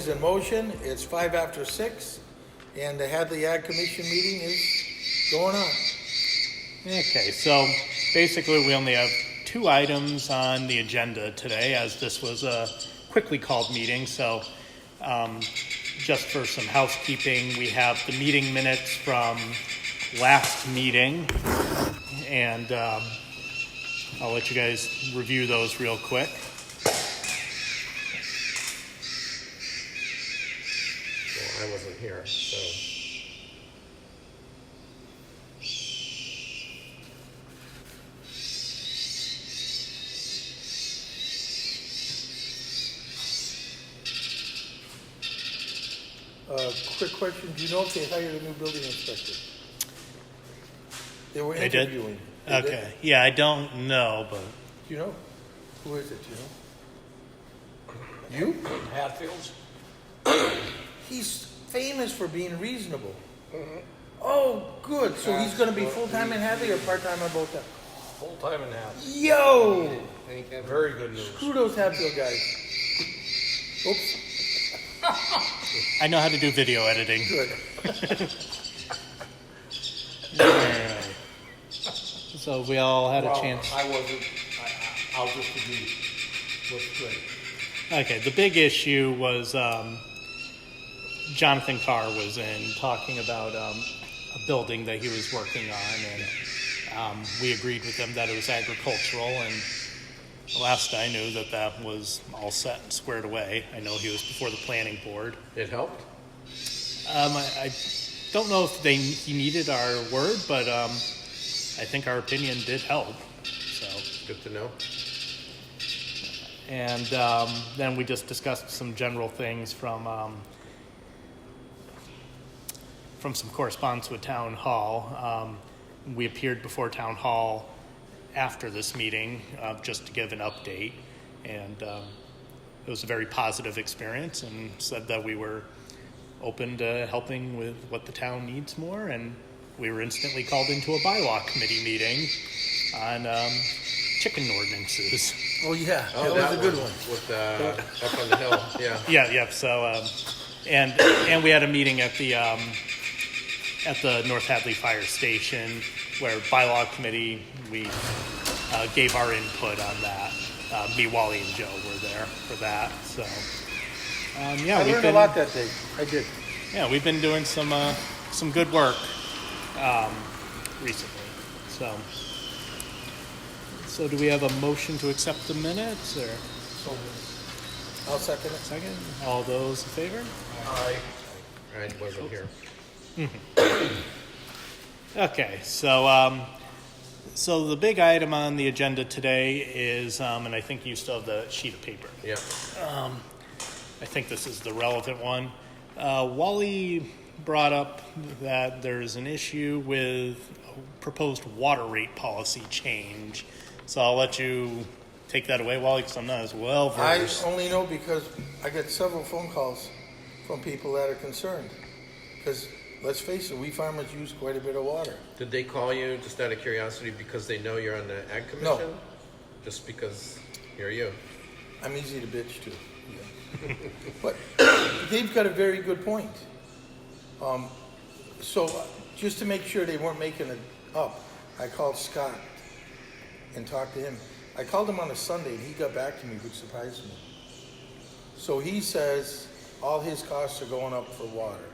is in motion. It's 6:05, and the Hadley Ag Commission meeting is going on. Okay, so basically we only have 2 items on the agenda today, as this was a quickly called meeting. So just for some housekeeping, we have the meeting minutes from last meeting, and I'll let you guys review those real quick. Well, I wasn't here, so. Quick question, do you know if they hired a new building inspector? They were They did? interviewing. They did? Okay, yeah, I don't know, but Do you know? Who is it, do you know? You? Hatfields? He's famous for being reasonable. Oh, good. So he's going to be full-time in Hadley or part-time on both ends? Full-time and half. Yo! Very good news. Screw those Hatfield guys. Oops, I know how to do video editing. good. Alright. So we all had a chance. I wasn't. I'll just agree. Looks great. Okay, the big issue was Jonathan Carr was in talking about a building that he was working on, and we agreed with him that it was agricultural, and last I knew that was all set and squared away. I know he was before the planning board. It helped? I don't know if he needed our word, but I think our opinion did help. So. Good to know. And then we just discussed some general things from some correspondence with Town Hall. We appeared before Town Hall after this meeting just to give an update, and it was a very positive experience, and said that we were open to helping with what the town needs more, and we were instantly called into a bylaw committee meeting on chicken ordinances. Oh, yeah. Oh, that was a good one. With up on the hill, yeah. Yeah. So, and we had a meeting at the North Hadley Fire Station, where bylaw committee we gave our input on that. Me, Wally, and Joe were there for that. So, yeah, I learned a lot that day. I did. Yeah, we've been doing some good work recently. So do we have a motion to accept the minutes, or I'll second it. second? All those in favor? I wasn't here. Okay, so the big item on the agenda today is, and I think you still have the sheet of paper. Yeah. I think this is the relevant one. Wally brought up that there's an issue with a proposed water rate policy change. So I'll let you take that away, Wally, because I'm not as well versed. I only know because I get several phone calls from people that are concerned. Because, let's face it, we farmers use quite a bit of water. Did they call you just out of curiosity because they know you're on the Ag Commission? No. Just because you're you? I'm easy to bitch to. Yeah. But they've got a very good point. So just to make sure they weren't making it up, I called Scott and talked to him. I called him on a Sunday and he got back to me, which surprised me. So he says all his costs are going up for water.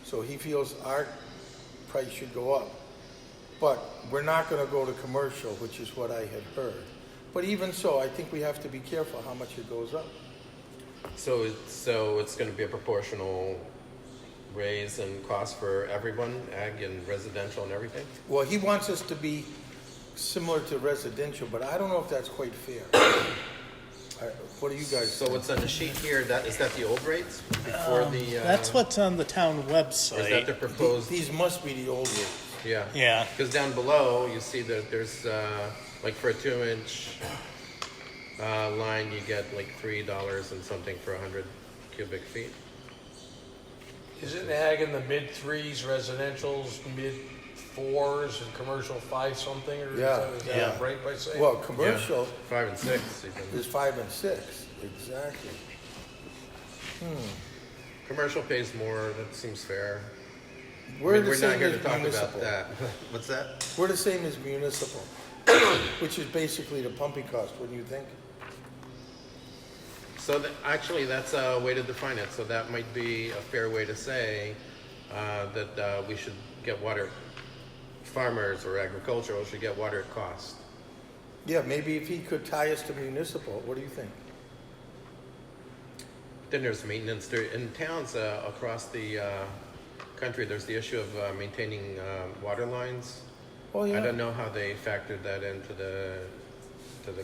So he feels our price should go up. But we're not going to go to commercial, which is what I had heard. But even so, I think we have to be careful how much it goes up. So it's going to be a proportional raise in cost for everyone, ag and residential and everything? Well, he wants us to be similar to residential, but I don't know if that's quite fair. What do you guys So think? what's on the sheet here, is that the old rates before That's what's on the town or is that website. the proposed? These must be the old rates. Yeah. Yeah. Because down below, you see that there's, like for a 2-inch line, you get like $3 and something for 100 cubic feet. Isn't ag in the mid-3s, residential's mid-4s, and commercial 5-something? Or Yeah. is that Yeah. right by saying? Well, commercial 5 and 6 even. is 5 and 6, exactly. Commercial pays more, that seems fair. We're the We're not same here as to talk about municipal. that. What's that? We're the same as municipal, which is basically the pumping cost, wouldn't you think? So actually, that's a way to define it. So that might be a fair way to say that we should get water, farmers or agricultural should get water at cost. Yeah, maybe if he could tie us to municipal, what do you think? Then there's maintenance. There, in towns across the country, there's the issue of maintaining water lines. Oh, yeah. I don't know how they factored that into the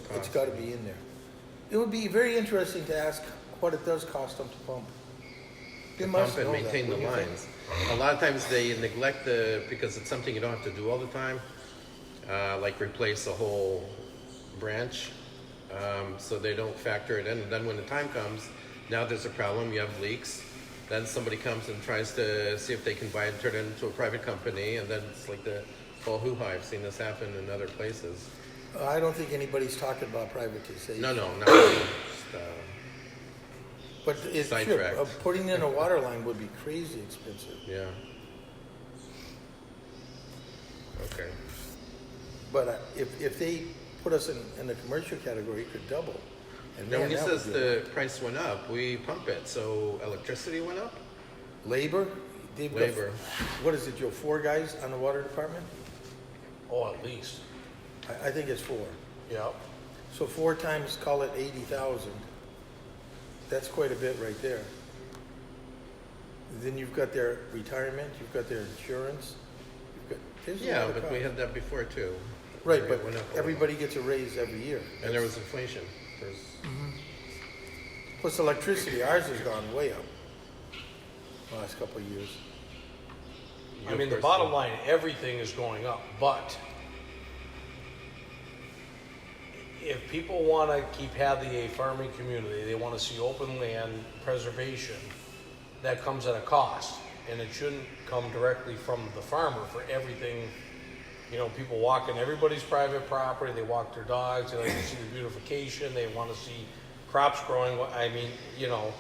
cost. It's gotta be in there. It would be very interesting to ask what it does cost them to pump. They To must pump and know that, maintain the wouldn't you think? lines. A lot of times they neglect because it's something you don't have to do all the time, like replace a whole branch, so they don't factor it in. And then when the time comes, now there's a problem, you have leaks, then somebody comes and tries to see if they can buy it and turn it into a private company, and then it's like the whole hoo-ha. I've seen this happen in other places. I don't think anybody's talking about privatization. No, not really. Just, But it's true, Sidetracked. putting in a water line would be crazy expensive. yeah. Okay. But if they put us in the commercial category, it could double. And Now, man, when he that would says be- the price went up, we pump it, so electricity went up? Labor, they've got, Labor. what is it, Joe, 4 guys on the water department? Oh, at least. I think it's 4. Yeah. So 4 times, call it 80,000. That's quite a bit right there. Then you've got their retirement, you've got their insurance. There's a Yeah, lot of but we cost. had that before too. Right, It but went up a lot. everybody gets a raise every year. And there was inflation. There's, Plus electricity, ours has gone way up the last couple of years. I mean, the bottom line, everything is going up, but if people want to keep having a farming community, they want to see open land preservation, that comes at a cost. And it shouldn't come directly from the farmer for everything. You know, people walk in everybody's private property, they walk their dogs, they like to see the beautification, they want to see crops growing. I mean, you know,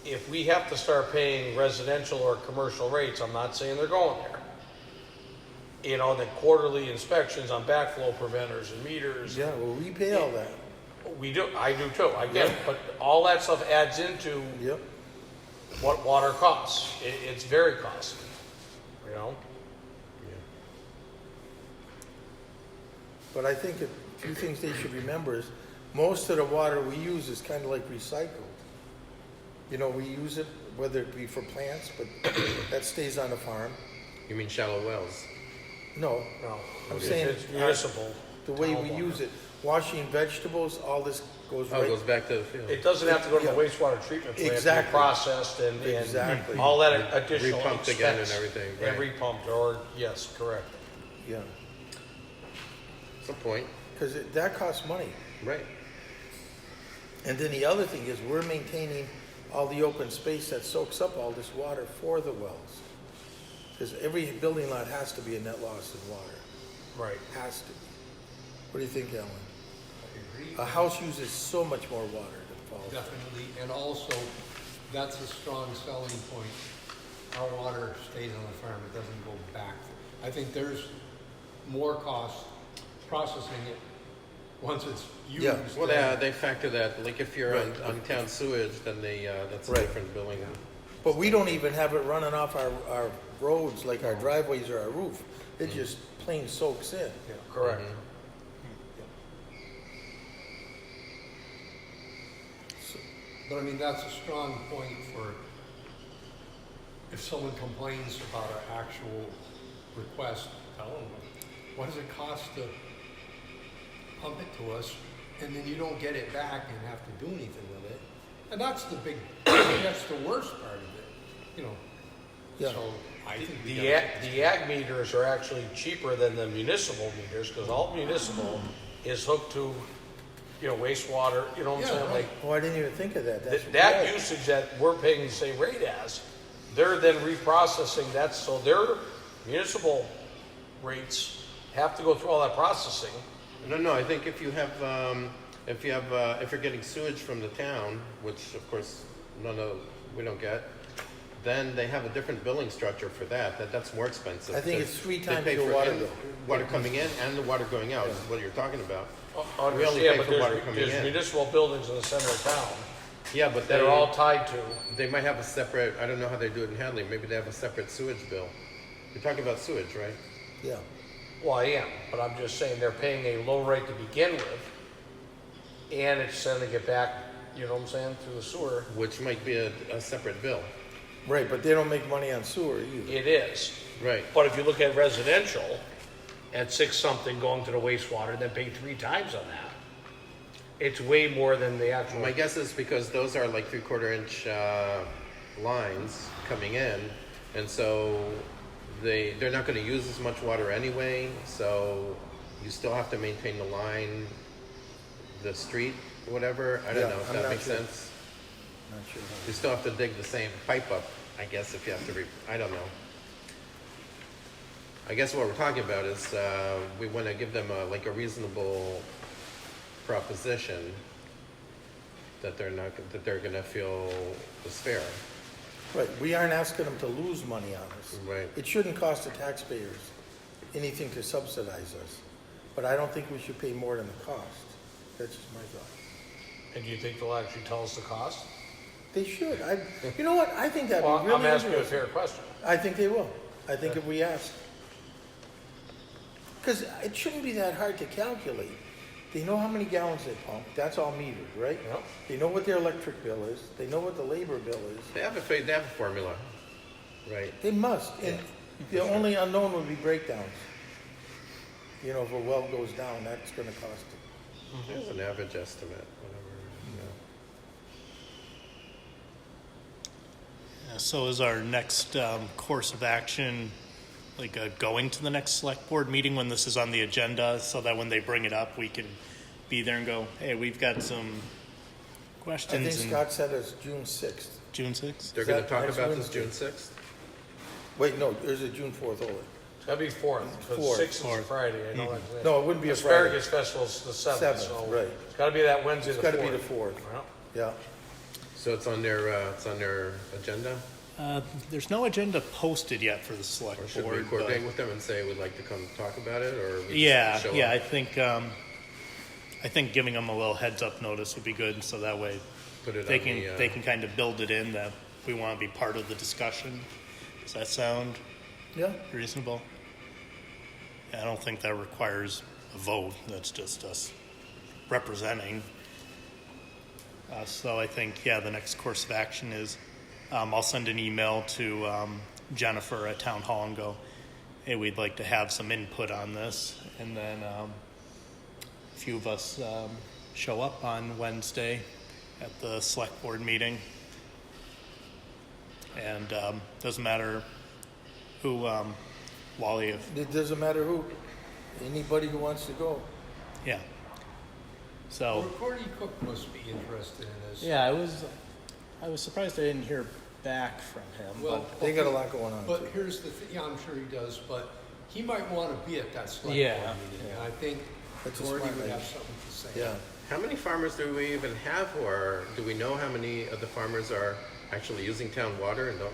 if we have to start paying residential or commercial rates, I'm not saying they're going there. You know, the quarterly inspections on backflow preventers and meters. Yeah, well, we pay all that. We do, I do too, I get it, but all that stuff adds into Yep. what water costs. It's very costly, you know? But I think a few things they should remember is most of the water we use is kind of like recycled. You know, we use it, whether it be for plants, but that stays on the farm. you mean shallow wells? No, No, I'm it's saying municipal. the way town we water. use it, washing vegetables, all this goes Oh, it right. goes back to the field. It doesn't have to go to the Yeah. wastewater treatment plant to be Exactly. processed and Exactly. all that additional Repumped expense. again and everything, right. And repumped, or, yes, correct. Yeah, Some point, because that costs money. right? And then the other thing is we're maintaining all the open space that soaks up all this water for the wells. Because every building lot has to be a net loss in water. Right. Has to be. What do you think, Alan? A house uses so much more water than Falls. Definitely, and also, that's a strong selling point. Our water stays on the farm, it doesn't go back. I think there's more cost processing it once it's used. Yeah. Well, they factor that, like if you're Right. on town sewage, then that's a Right. different billing. But we don't even have it running off our roads, like our driveways or our roof. It just plain soaks in. Yeah, correct. Mhm. But I mean, that's a strong point for if someone complains about our actual request, tell them, what does it cost to pump it to us? And then you don't get it back and have to do anything with it. And that's the big, that's the worst part of it, you know. Yeah. So I think we The gotta- the ag meters are actually cheaper than the municipal meters, because all municipal is hooked to, you know, wastewater, you know what I'm Yeah, saying? right. Like, Oh, I didn't even think of that. That's that right. usage that we're paying the same rate as, they're then reprocessing that, so their municipal rates have to go through all that processing. No, I think if you're getting sewage from the town, which of course none of we don't get, then they have a different billing structure for that. That's more expensive. I think They- it's 3 they times pay your for water in- bill. Water coming in and the water going out is what you're talking about. I We only understand, pay but for water there's, coming there's in. municipal buildings in the center of town Yeah, but that are all tied to. they might have a separate, I don't know how they do it in Hadley, maybe they have a separate sewage bill. You're talking about sewage, right? Yeah. Well, I am, but I'm just saying they're paying a low rate to begin with, and it's sending it back, you know what I'm saying, through the sewer. Which might be a separate bill. Right, but they don't make money on sewer either. It is. Right. But if you look at residential, at 6 something going to the wastewater, then pay 3 times on that. It's way more than the actual. My guess is because those are like 3/4 inch lines coming in, and so they're not going to use as much water anyway. So you still have to maintain the line, the street, whatever. I don't Yeah, know if I'm that not makes sure. sense. Not sure how. You still have to dig the same pipe up, I guess, if you have to. I don't know. I guess what we're talking about is we want to give them like a reasonable proposition that they're going to feel is fair. Right, we aren't asking them to lose money on us. Right. It shouldn't cost the taxpayers anything to subsidize us. But I don't think we should pay more than the cost. That's just my thought. And do you think they'll actually tell us the cost? They should. You know what? I think that'd Well, be really I'm asking you a interesting. fair question. I think they will. I think if we ask. Because it shouldn't be that hard to calculate. They know how many gallons they pump. That's all metered, right? Yep. They know what their electric bill is. They know what the labor bill is. They have a formula, right? They must. And the only unknown would be breakdowns. You know, if a well goes down, that's going to cost it. There's an average estimate, whatever. So is our next course of action like going to the next select board meeting when this is on the agenda so that when they bring it up, we can be there and go, hey, we've got some I questions think in Scott said it's June 6th. June 6th? They're Is going to that talk next about this Wednesday? June 6th? Wait, no, there's a June 4th only. It's gotta be 4th, because Fourth. 6th is a Fourth. Friday, I know that. No, it wouldn't be a Friday. Asparagus Festival's the 7th, Seventh, so. right. It's gotta be that Wednesday, It's the 4th. got to be the 4th. Well, Yeah. So it's on their agenda? There's no agenda posted yet for the Or select should we board. coordinate but- with them and say we'd like to come talk about it, or we just Yeah, show yeah, up, I think giving them a little heads up notice would be good, so that way put it they on can, the, they can kind of build it in that we want to be part of the discussion. Does that sound Yeah. reasonable? Yeah, I don't think that requires a vote, that's just us representing. So I think, yeah, the next course of action is, I'll send an email to Jennifer at Town Hall and go, hey, we'd like to have some input on this. And then a few of us show up on Wednesday at the select board meeting. And doesn't matter who, Wally, if, It doesn't matter who. Anybody who wants to go. yeah. So, Gordy Cook must be interested in this. yeah, I was surprised I didn't hear back from him. Well, They got a lot going on, But too. here's the thing, yeah, I'm sure he does, but he might want to be at that select Yeah, board meeting. And I think That's a Gordy smart would idea. have something to say. Yeah. How many farmers do we even have, or do we know how many of the farmers are actually using town water and don't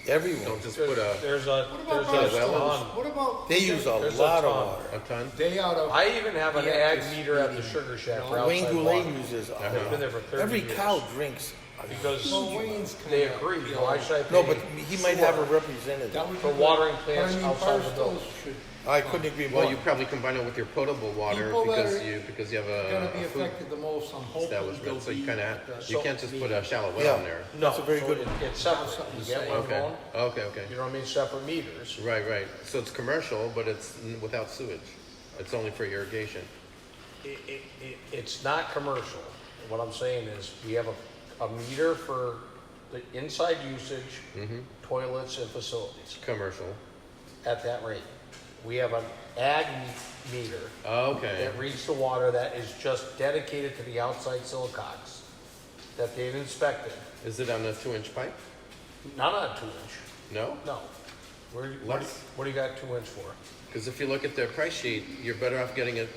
Everyone. just put a There's What about a well, ton. What about? They use a There's a lot of ton. water. a ton? Day out of. I even have an Yeah, ag just meter at the eating, sugar shack you for know. Wayne outside Goulet water. uses a Uh-huh. I've been there lot. for 30 Every years. cow drinks. Because Well, Wayne's they kinda, agree, you you know, know, I should No, pay but he might have a representative. That would be for good. watering But I plants mean, outside the Barstow building. should- I couldn't agree more. Well, you probably combine it with your potable water People that because you have Gonna be a food affected the most, I'm hoping they'll establishment, so be. you kind at of the- you can't just put a shallow well Yeah. in there. No, That's a very so good- it's separate, Something you to get say. where I'm Okay. going? Okay. You know what I mean, separate meters. Right. So it's commercial, but it's without sewage. It's only for irrigation. It's not commercial. What I'm saying is, we have a meter for the inside usage, toilets and facilities Commercial. at that rate. We have an ag meter Okay. that reads the water that is just dedicated to the outside silicots that they've inspected, Is it on a 2-inch pipe? not on a 2-inch, No. no. Less? What do you got 2 inch for? Because if you look at their price sheet, you're better off getting a.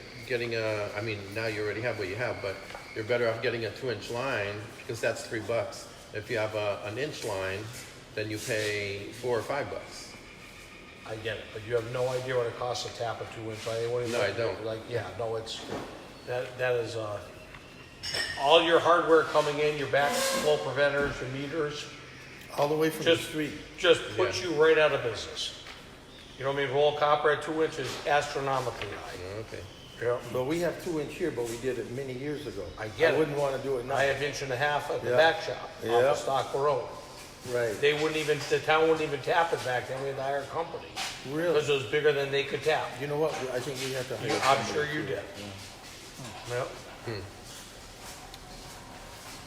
I mean, now you already have what you have, but you're better off getting a 2-inch line because that's $3. If you have an inch line, then you pay $4 or $5. I get it, but you have no idea what it costs to tap a 2-inch line. What do you No, I think? don't. Like, yeah, no, it's, that is, all your hardware coming in, your backflow preventers, your meters, All the way from the Just- street. just puts Yeah. you right out of business. You know what I mean? Roll copper at 2 inches, astronomically high. Okay. Yeah. But we have 2-inch here, but we did it many years ago. I get it. I wouldn't want to do it now. I have 1.5 at the Yeah. back shop off Yeah. of Stockport Road. Right. They wouldn't even, the town wouldn't even tap it back then, we had to hire a company. Really? Because it was bigger than they could tap. You know what? I think we have to hire I'm somebody sure you too. did. Yep.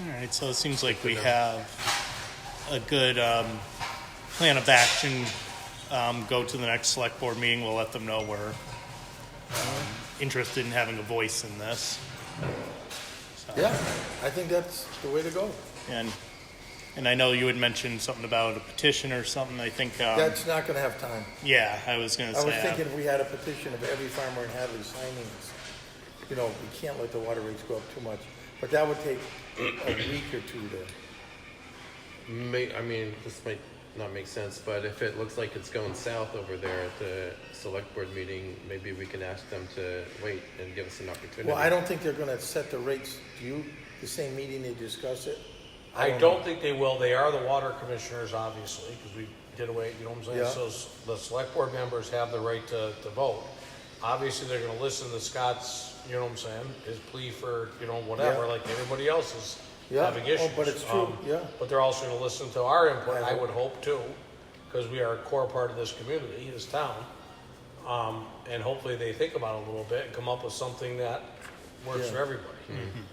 All right, so it seems like we have a good plan of action. Go to the next select board meeting. We'll let them know we're interested in having a voice in this. So, Yeah, I think that's the way to go. And I know you had mentioned something about a petition or something. I think. That's not going to have time. Yeah, I was going to I say. was thinking if we had a petition of every farmer in Hadley signing this, you know, we can't let the water rates go up too much. But that would take a week or two to, I mean, this might not make sense, but if it looks like it's going south over there at the select board meeting, maybe we can ask them to wait and give us an opportunity. well, I don't think they're going to set the rates. Do you, the same meeting they discuss it? I don't think they will. They are the water commissioners, obviously, because we did away, you know what I'm saying? Yeah. So the select board members have the right to vote. Obviously, they're gonna listen to Scott's, you know what I'm saying, his plea for, you know, whatever, Yeah. like everybody else is Yeah. having Oh, issues. but it's true. Yeah. But they're also gonna listen to our input, I I would hope too, because we are a core part of this community, this town. And hopefully they think about it a little bit and come up with something that works Yeah. for everybody.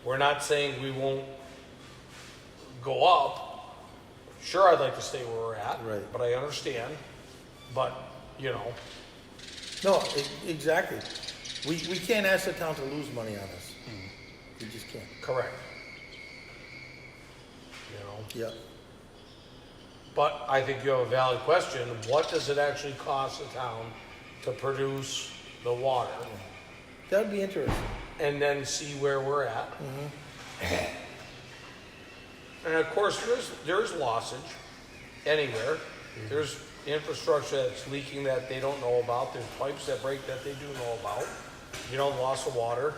We're not saying we won't go up. Sure, I'd like to stay where we're at. Right. But I understand, but, you know, No, exactly. We can't ask the town to lose money on us. We just can't. correct. You know, Yeah. but I think you have a valid question. What does it actually cost the town to produce the water? That'd be interesting. And then see where we're at. And of course, there's lossage anywhere. There's infrastructure that's leaking that they don't know about. There's pipes that break that they do know about. You know, loss of water,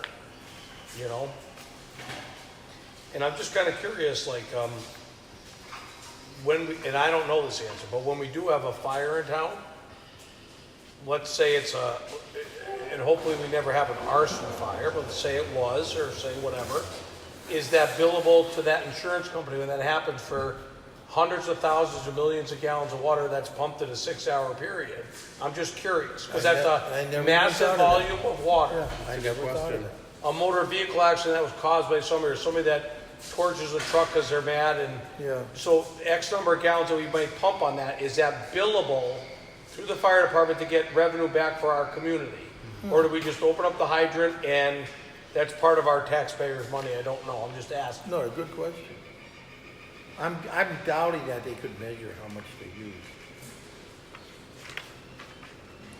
you know. And I'm just kind of curious, like, when we, and I don't know this answer, but when we do have a fire in town, let's say it's a, and hopefully we never have an arson fire, but let's say it was, or say whatever, is that billable to that insurance company when that happens for hundreds of thousands or millions of gallons of water that's pumped in a 6-hour period? I'm just curious, because I that's never a even massive thought of that. volume of water. Yeah, I good never thought of question. that. A motor vehicle accident that was caused by somebody, or somebody that torches a truck because they're mad, and Yeah. so X number of gallons that we might pump on that, is that billable through the fire department to get revenue back for our community? Or do we just open up the hydrant and that's part of our taxpayers' money? I don't know, I'm just asking. No, a good question. I'm doubting that they could measure how much they use.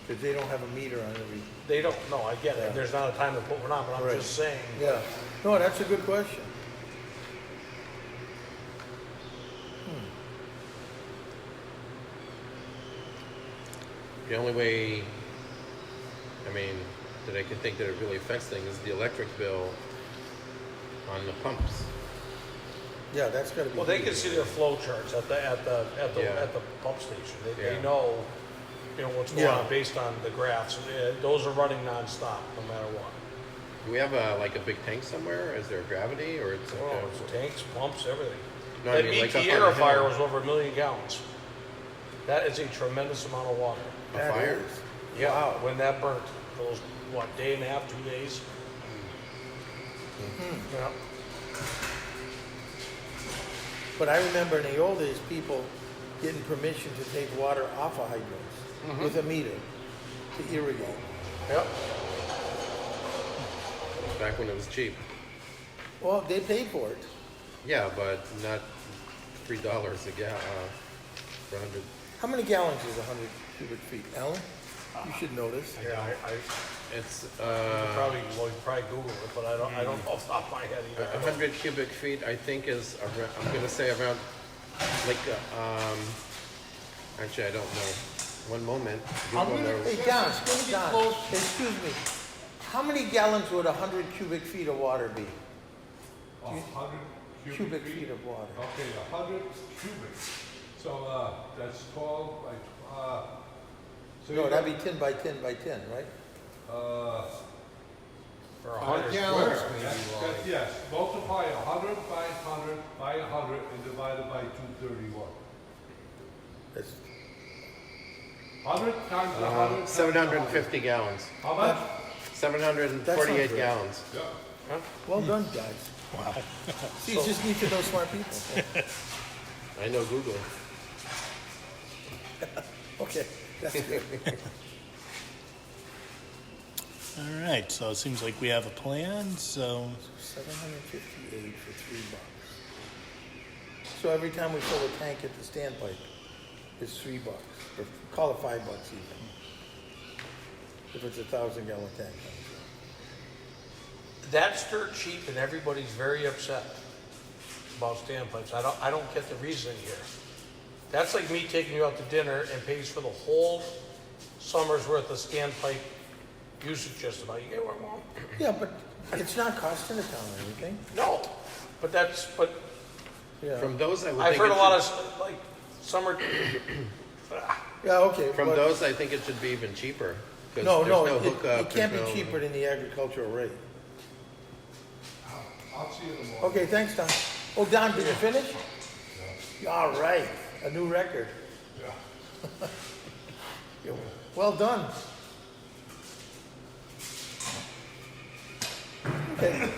Because they don't have a meter on every, They don't know, I get Yeah. it, there's not a time to put one on, but I'm Right. just saying. yeah. No, that's a good question. The only way, I mean, that I can think that it really affects things is the electric bill on the pumps. Yeah, that's gotta be. Well, they can see their flow charts at the Yeah. pump station, they Yeah. know, you know, what's going Yeah. on based on the graphs. Those are running nonstop, no matter what. Do we have like a big tank somewhere? Is there gravity or it's Oh, like it's tanks, pumps, everything. No, I That mean, like up on Tierra the fire hill. was over 1 million gallons. That is a tremendous amount of water. a That fire? is. Yeah, Wow. when that burnt, those, what, day and a half, 2 days? Yeah. But I remember in the old days, people getting permission to take water off of hydrants with a meter to irrigate. Yep. Back when it was cheap. Well, they paid for it. Yeah, but not $3 a gallon for 100. How many gallons is 100 cubic feet? Alan, you should know this. Yeah, I It's probably, well, you probably Google it, but I don't know off the top of my head either. 100 cubic feet. I think is I'm going to say around like, actually, I don't know. One moment. I'm Google gonna- knows. Hey, Don, It's gonna Don, be close. excuse me. How many gallons would 100 cubic feet of water be? 100 Cubic feet of water. Okay, 100 cubic. So, that's 12 by, so No, you that'd be 10 by 10 by 10, right? For 5 100 gallons, square. maybe, That's, Wally. yes, multiply 100 by 100 by 100 and divided by 231. That's, 100 times 100 times 750 gallons. 100. How much? 748 That's not gallons. Yeah. well done, guys. Wow. See, you just need to know smart people. I know Google. Okay, that's good. All right, so it seems like we have a plan, so 758 for $3. So every time we fill a tank at the standpipe, it's $3, or call it $5 even. If it's a 1,000-gallon tank. That's dirt cheap and everybody's very upset about standpipes. I don't get the reasoning here. That's like me taking you out to dinner and pays for the whole summer's worth of standpipe usage just about. You get what I'm on? Yeah, but it's not costing the town anything. No, but Yeah. From those, I would I've think heard a it lot should- of, like, summer, Yeah, okay. From but- those, I think it should be even cheaper. 'Cause No, there's no, hookup, it can't be there's no- cheaper than the agricultural rate. I'll see you tomorrow. Okay, thanks, Don. Oh, Don, did you finish? All right, a new record. Yeah. Well done. Okay.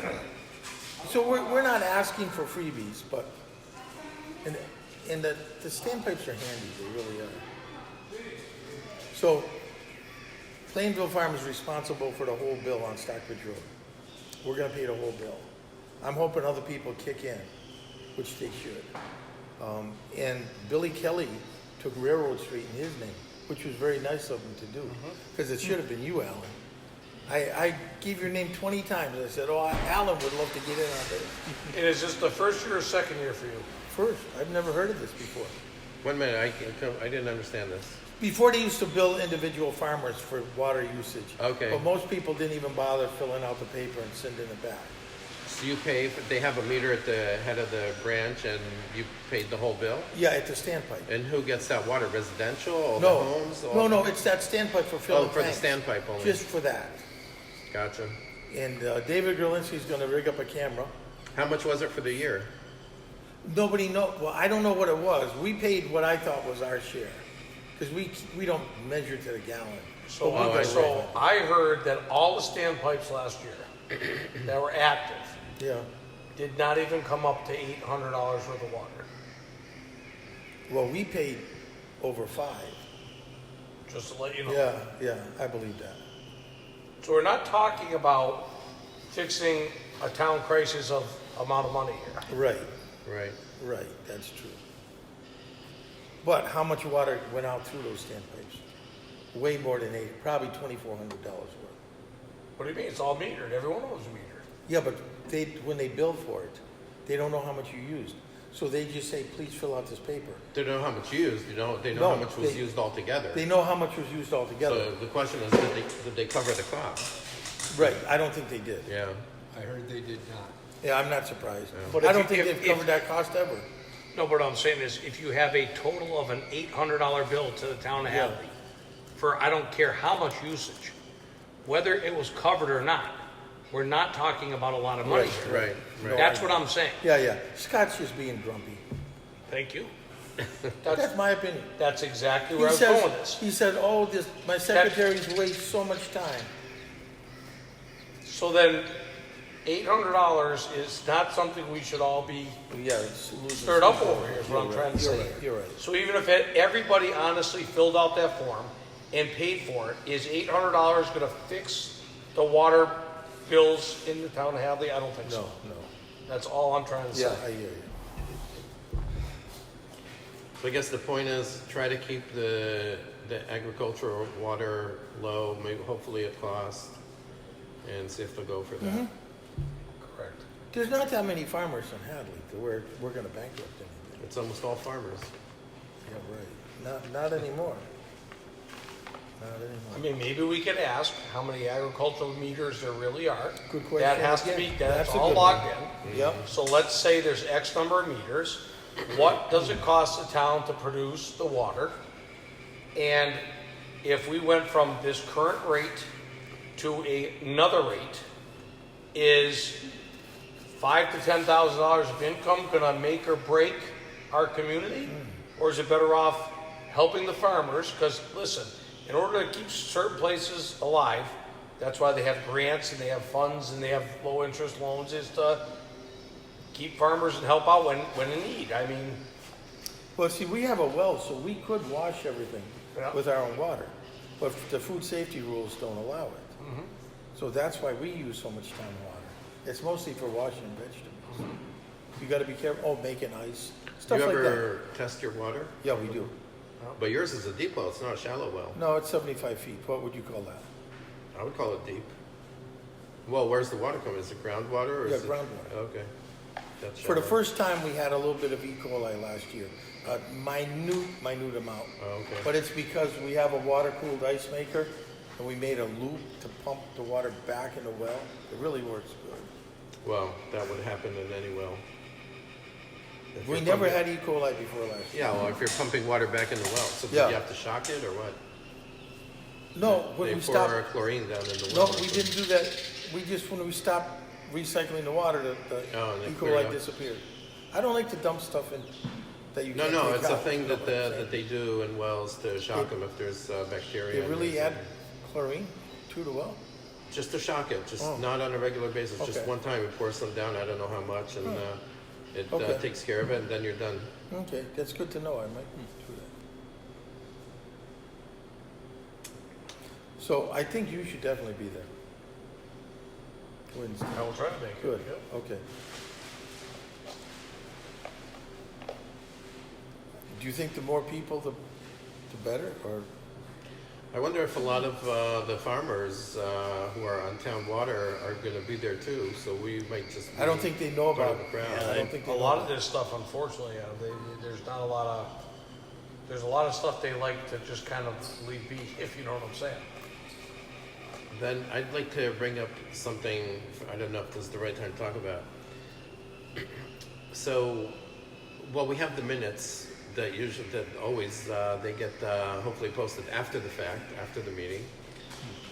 So we're not asking for freebies, but, and the standpipes are handy, they really are. So Plainville Farm is responsible for the whole bill on Stockbridge Road. We're gonna pay the whole bill. I'm hoping other people kick in, which they should. And Billy Kelly took Railroad Street in his name, which was very nice of him to do, because it should have been you, Alan. I gave your name 20 times. I said, oh, Alan would love to get in on this. and is this the first year or second year for you? First, I've never heard of this before. 1 minute, I didn't understand this. Before they used to bill individual farmers for water usage. Okay. But most people didn't even bother filling out the paper and sending it back. So you pay, they have a meter at the head of the branch and you paid the whole bill? Yeah, at the standpipe. And who gets that water? Residential or No, the homes? Or- no, it's that standpipe for filling Oh, for the tanks. standpipe only. Just for that. Gotcha. And David Gerlinski's gonna rig up a camera. How much was it for the year? Nobody know, well, I don't know what it was. We paid what I thought was our share. Because we don't measure to the gallon. So, But we got so it. I heard that all the standpipes last year that were active Yeah, did not even come up to $800 worth of water. well, we paid over 5. Just to let you know. Yeah, I believe that. So we're not talking about fixing a town crisis of amount of money here. Right, Right. that's true. But how much water went out through those standpipes? Way more than 8, probably $2,400 worth. What do you mean? It's all metered. Every one of those is metered. Yeah, but when they bill for it, they don't know how much you used. So they just say, please fill out this paper. They don't know how much used, they know No, how much was they- used altogether. They know how much was used altogether. So the question is, did they cover the cost? Right, I don't think they did. Yeah. I heard they did not. Yeah, I'm not surprised. But I if don't you- think if- they've if- covered that cost ever. No, but what I'm saying is, if you have a total of an $800 bill to the town of Yeah. Hadley for I don't care how much usage, whether it was covered or not, we're not talking about a lot of money. here. Right, right. That's what I'm saying. Yeah. Scott's just being grumpy. Thank you. That's my opinion. That's exactly He where I was going with says, this. he said, oh, my secretaries waste so much time. So then, $800 is not something we should all be Yeah, it's losing. stirred up sleep over here, is what I'm trying to You're say. right, you're right. So even if everybody honestly filled out that form and paid for it, is $800 gonna fix the water bills in the town of Hadley? I don't think so. No. That's all I'm trying to say. Yeah, I hear you. So I guess the point is, try to keep the agricultural water low, maybe hopefully at cost, and see if they'll go for that. Mm-hmm. Correct. There's not that many farmers in Hadley to where we're gonna bankrupt anything. It's almost all farmers. Yeah, right. Not anymore. Not I anymore. mean, maybe we could ask how many agricultural meters there really are. Good question. That has to be, again. that's a all good logged one. in. Yep. So let's say there's X number of meters. What does it cost the town to produce the water? And if we went from this current rate to another rate, is $5,000 to $10,000 of income gonna make or break our community? Or is it better off helping the farmers? Because listen, in order to keep certain places alive, that's why they have grants and they have funds and they have low interest loans, is to keep farmers and help out when in need. I mean, Well, see, we have a well, so we could wash everything Yeah. with our own water, but the food safety rules don't allow it. So that's why we use so much town water. It's mostly for washing vegetables. You got to be careful. Oh, making ice, Do stuff you like that. ever test your water? Yeah, we do. But yours is a deep well, it's not a shallow well. No, it's 75 feet. What would you call that? I would call it deep. Well, where's the water coming? Is it groundwater or Yeah, is it? groundwater. Okay. That's For the shallow. first time, we had a little bit of E. coli last year, a minute amount. Oh, okay. But it's because we have a water-cooled ice maker, and we made a loop to pump the water back in the well. It really works good. Well, that would happen in any well. If We you're never pumping- had E. coli before last year. Yeah, well, if you're pumping water back in the well, so did Yeah. you have to shock it or what? No, when They we pour stopped, chlorine down in the no, well. we didn't do that. We just, when we stopped recycling the water, the Oh, and it E. cleared coli up. disappeared. I don't like to dump stuff in that you No, can't no, take it's a out, thing you know that what I'm that saying? they do in wells to shock them if there's bacteria. They in really there. add chlorine to the well? Just to shock it, just Oh. not on a regular basis. Just Okay. one time, you pour some down. I don't know how much, and it Okay. takes care of it, and then you're done. Okay, that's good to know. I might do that. So I think you should definitely be there. Wednesday. I will try to make it. Good, Yep. okay. Do you think the more people, the better, or? I wonder if a lot of the farmers who are on town water are going to be there too. So we might just. I don't think they know part about of the crowd. I don't think they A know lot of about this stuff, unfortunately, there's not a lot of, there's a lot of stuff they like to just kind of leave be, if you know what I'm saying. Then I'd like to bring up something. I don't know if this is the right time to talk about. So, well, we have the minutes that always they get hopefully posted after the fact, after the meeting.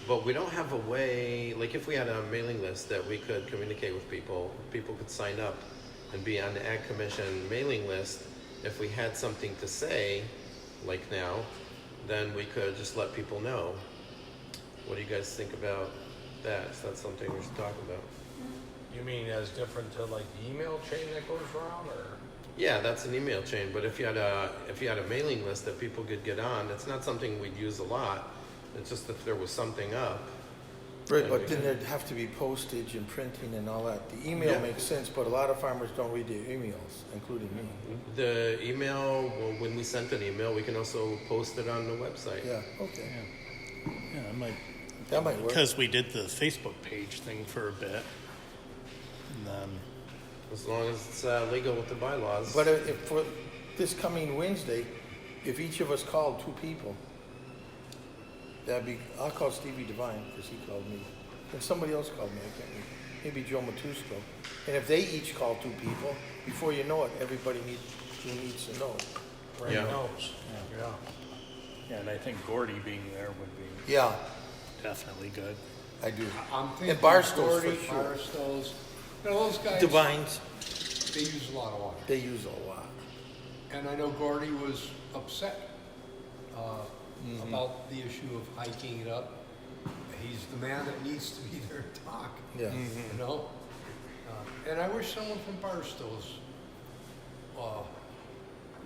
But we don't have a way, like if we had a mailing list that we could communicate with people, people could sign up and be on the Ag Commission mailing list. If we had something to say, like now, then we could just let people know. What do you guys think about that? Is that something we should talk about? You mean as different to like the email chain that goes around, or? Yeah, that's an email chain. But if you had a mailing list that people could get on, it's not something we'd use a lot. It's just if there was something up. Right, but then there'd have to be postage and printing and all that. The email Yeah. makes sense, but a lot of farmers don't read their emails, including me. The email, well, when we sent an email, we can also post it on the website. Yeah, okay. Yeah, it might, That might work. because we did the Facebook page thing for a bit. And then, As long as it's legal with the bylaws. But if for this coming Wednesday, if each of us called 2 people, I'll call Stevie Devine, because he called me. And somebody else called me, I can't remember. Maybe Joe Matusco. And if they each call 2 people, before you know it, everybody needs to know. Right Yeah. knows. Yeah. yeah, and I think Gordy being there would be Yeah, definitely good. I do. I'm thinking Barstow's for Gordy, sure. Barstow's, you know, those guys, Devines, they use a lot of water. they use a lot. And I know Gordy was upset about the issue of hiking it up. He's the man that needs to be there to talk, Yeah. you know? And I wish someone from Barstow's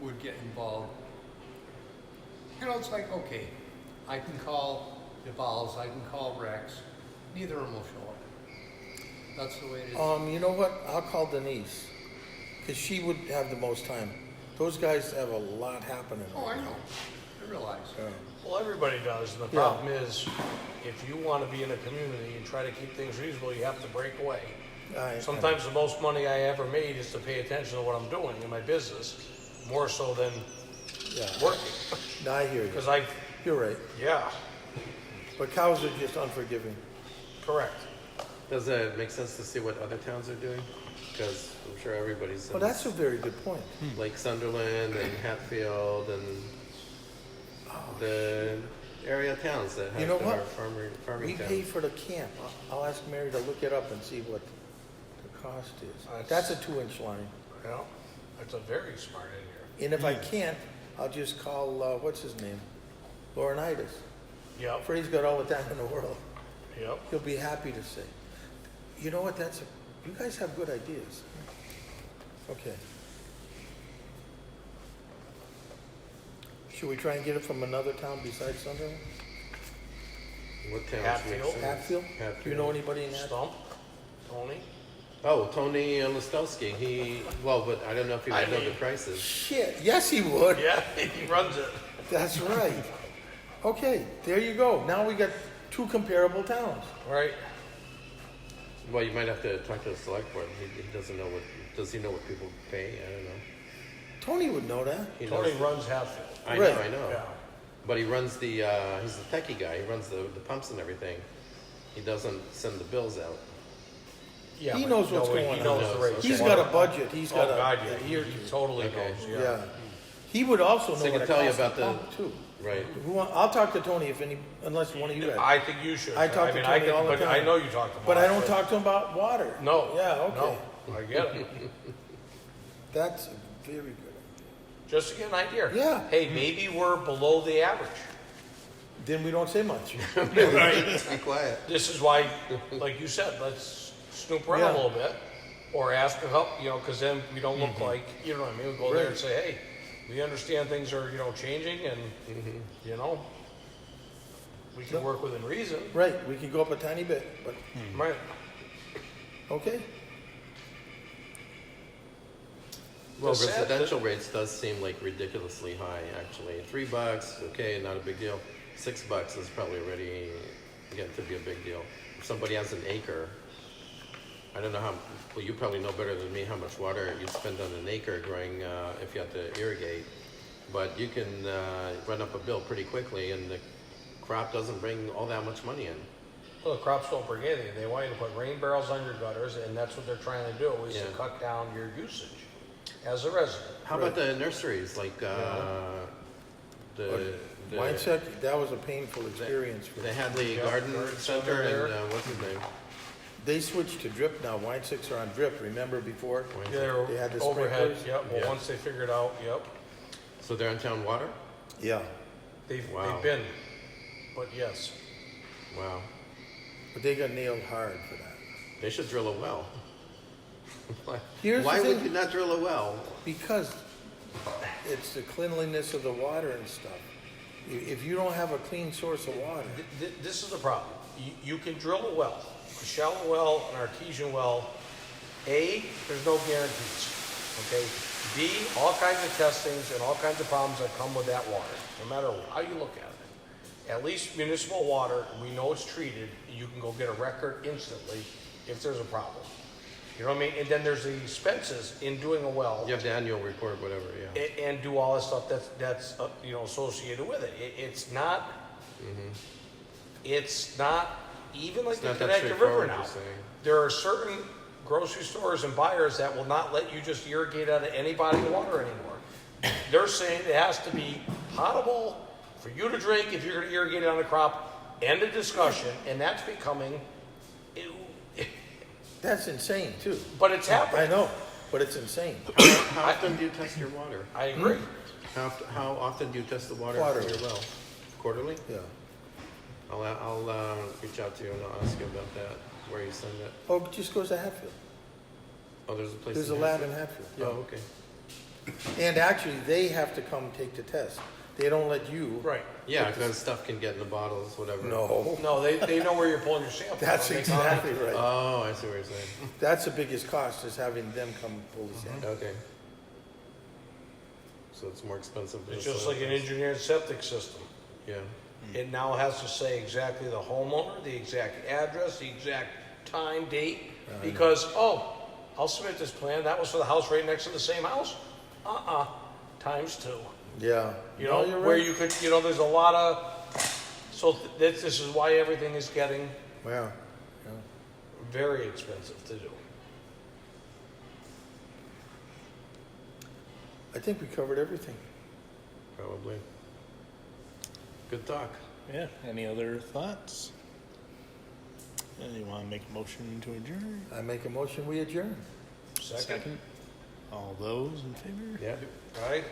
would get involved. You know, it's like, okay, I can call DeVals, I can call Rex, neither of them will show up. That's the way it is. You know what? I'll call Denise, because she would have the most time. Those guys have a lot happening. Oh, I right know, now. I realize. Yeah. Well, everybody does, and the Yeah. problem is, if you want to be in a community and try to keep things reasonable, you have to break away. I- Sometimes the most money I ever made is to pay attention to what I'm doing in my business more so than Yeah. working. No, I hear you. Because You're right. yeah, But cows are just unforgiving. correct. Does it make sense to see what other towns are doing? Because I'm sure everybody's Well, that's a very good point. like Sunderland and Hatfield and the area towns that have You know that what? are farming We towns. pay for the camp. I'll ask Mary to look it up and see what the cost is. That's- That's a 2-inch line. Yeah, that's a very smart idea. And if I can't, I'll just call, what's his name? Laurinaitis. Yep, Freddie's got all the time in the world. yep. He'll be happy to say. You know what, you guys have good ideas. Okay. Should we try and get it from another town besides Sunderland? What towns? Hatfield. make sense? Hatfield? Do you know anybody in Hatfield? Stump, Tony. Oh, Tony Listowski. But I don't know if he would know the prices. Shit, yes he would. Yeah, he runs it. That's right. Okay, there you go. Now we got 2 comparable towns. Right. Well, you might have to talk to the select board. He doesn't know what. Does he know what people pay? I don't know. Tony would know that. He Tony knows- runs Hatfield. I Right. know, I know. Yeah. But he runs the. He's the techie guy. He runs the pumps and everything. He doesn't send the bills out. Yeah, He but knows what's no, going he on. knows the Knows, rates. okay. He's got a budget. He's got Oh, God, a yeah, year. he totally Okay. knows, Yeah. He would also know So he what can it tell you costs to about the- pump too. Right. I'll talk to Tony unless one of you guys. I think you should. I talk to mean, Tony can, all the but I time. know you talk to him. But a I lot, don't talk to him about water. No. Yeah, okay. No, I get it. That's a very good. Just to get an idea. Yeah. Hey, maybe we're below the average. Then we don't say much. Be quiet. This is why, like you said, let's snoop around Yeah. a little bit, or ask for help. Because then we don't look like, you know what I mean. We go there and Right. say, hey, we understand things are changing, and we can work within reason. Right, we can go up a tiny bit, but, Right. okay. Well, The sad- residential rates does seem like ridiculously high, actually. $3, okay, not a big deal. $6 is probably already getting to be a big deal. If somebody has an acre, I don't know well, you probably know better than me how much water you'd spend on an acre growing, if you had to irrigate. But you can run up a bill pretty quickly, and the crop doesn't bring all that much money in. Well, the crops don't bring anything. They want you to put rain barrels on your gutters, and that's what they're trying to do, is to Yeah. cut down your usage as a resident. How about the nurseries, like the Mindset, that was a painful experience for the them. Hadley Yeah, Garden Garden Center Center there. and what's his name? They switched to drip now. Wine six are on drip. Remember before? Yeah, They had the overhead. sprinklers? Yep. Well, Yeah. once they figured out, yep, So they're on town water? Yeah, they've Wow. been. But yes, Wow. but they got nailed hard for that. They should drill a well. Here's Why the would thing. you not drill a well? Because it's the cleanliness of the water and stuff. If you don't have a clean source of water, this is the problem. You can drill a well, a shallow well, an artesian well. A, there's no guarantees. Okay. B, all kinds of testings and all kinds of problems that come with that water, no matter how you look at it. At least municipal water, we know it's treated. You can go get a record instantly if there's a problem. You know what I mean? And then there's the expenses in doing a well. You have the annual report, whatever, yeah. And do all the stuff that's associated with it. It's not. It's not even like It's the not that Connecticut River straightforward, now. you're saying. There are certain grocery stores and buyers that will not let you just irrigate out of any body of water anymore. They're saying it has to be potable for you to drink if you're going to irrigate it on a crop. End of discussion, and that's becoming. that's insane too. But it's I happening. know, but it's insane. How often do you test your water? I agree. How often do you test the water Quarterly. for your well? Quarterly? Yeah. I'll reach out to you and I'll ask you about that, where you send it. Oh, it just goes to Hatfield. Oh, there's a place. There's a in lab Hatfield? in Hatfield. Oh, okay. And actually, they have to come take the test. They don't let you. Right. Yeah, But the- because stuff can get in the bottles, whatever. No. No, they know where you're pulling your sample. That's They come- exactly right. Oh, I see what you're saying. That's the biggest cost is having them come pull the sample. Okay. So it's more expensive. than It's the just soil like an test. engineered septic system. Yeah. It now has to say exactly the homeowner, the exact address, the exact time, date, because, I'll submit this plan, that was for the house right next to the same house? times two. Yeah. You No, know, you're where right. you could, you know, there's a lot so this is why everything is getting Yeah. very expensive to do. I think we covered everything. Probably. Good talk. Yeah, any other thoughts? You want to make a motion to adjourn? I make a motion, we adjourn. Second, All those in favor? Yeah. right?